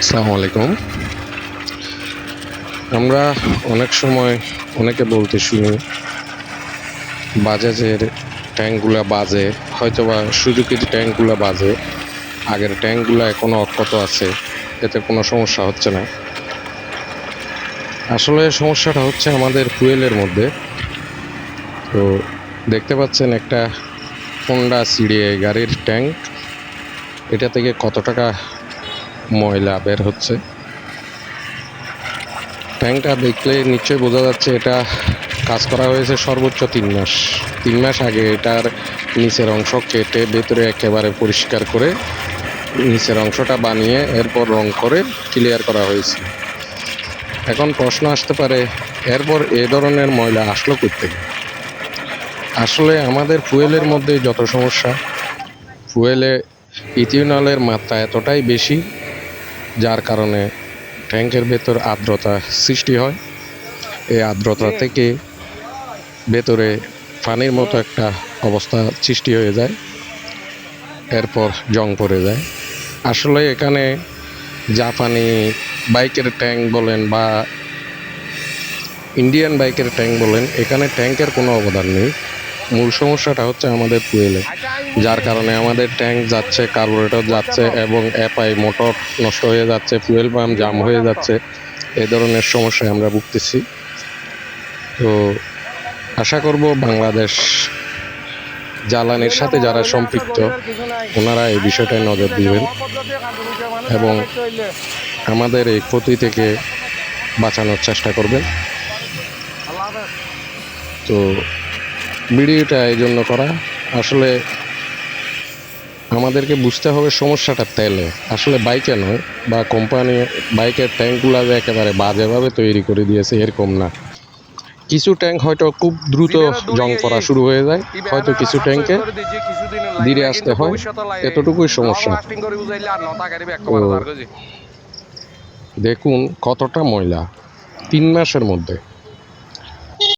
আসসালামু আলাইকুম। আমরা অনেক সময় অনেকে বলতে শুনি বাজাজের ট্যাঙ্কগুলা বাজে, হয়তোবা সুজুকির ট্যাঙ্কগুলা বাজে, আগের ট্যাঙ্কগুলা এখনও অক্ষত আছে, এতে কোনো সমস্যা হচ্ছে না। আসলে সমস্যাটা হচ্ছে আমাদের ফুয়েলের মধ্যে। তো দেখতে পাচ্ছেন একটা হোন্ডা সিডিআই গাড়ির ট্যাঙ্ক, এটা থেকে কত টাকা ময়লা বের হচ্ছে। ট্যাঙ্কটা দেখলে নিশ্চয়ই বোঝা যাচ্ছে এটা কাজ করা হয়েছে সর্বোচ্চ 3 মাস। 3 মাস আগে এটার নিচের অংশ কেটে ভেতরে একেবারে পরিষ্কার করে নিচের অংশটা বানিয়ে এরপর রং করে ক্লিয়ার করা হয়েছে। এখন প্রশ্ন আসতে পারে, এরপর এ ধরনের ময়লা আসলো কোত্থেকে? আসলে আমাদের ফুয়েলের মধ্যে যত সমস্যা, ফুয়েলে ইথিনলের মাত্রা এতটাই বেশি যার কারণে ট্যাঙ্কের ভেতর আর্দ্রতা সৃষ্টি হয়। এই আর্দ্রতা থেকে ভেতরে পানির মতো একটা অবস্থা সৃষ্টি হয়ে যায়, এরপর জং পড়ে যায়। আসলে এখানে জাপানি বাইকের ট্যাঙ্ক বলেন বা ইন্ডিয়ান বাইকের ট্যাঙ্ক বলেন, এখানে ট্যাঙ্কের কোনো অবদান নেই। মূল সমস্যাটা হচ্ছে আমাদের ফুয়েলে, যার কারণে আমাদের ট্যাঙ্ক যাচ্ছে, কার্বোরেটর যাচ্ছে এবং এপাই মোটর নষ্ট হয়ে যাচ্ছে, ফুয়েল পাম্প জাম হয়ে যাচ্ছে। এ ধরনের সমস্যায় আমরা ভুগতেছি। তো আশা করব বাংলাদেশ জ্বালানির সাথে যারা সম্পৃক্ত ওনারা এই বিষয়টায় নজর দিবেন এবং আমাদের এই ক্ষতি থেকে বাঁচানোর চেষ্টা করবেন। তো ভিডিওটা এই জন্য করা, আসলে আমাদেরকে বুঝতে হবে সমস্যাটা তেলে, আসলে বাইকে নয় বা কোম্পানি বাইকের ট্যাঙ্কগুলো যে একেবারে বাজেভাবে তৈরি করে দিয়েছে এরকম না। কিছু ট্যাঙ্ক হয়তো খুব দ্রুত জং করা শুরু হয়ে যায়, হয়তো কিছু ট্যাঙ্কে ধীরে আসতে হয়, এতটুকুই সমস্যা। তো দেখুন কতটা ময়লা 3 মাসের মধ্যে।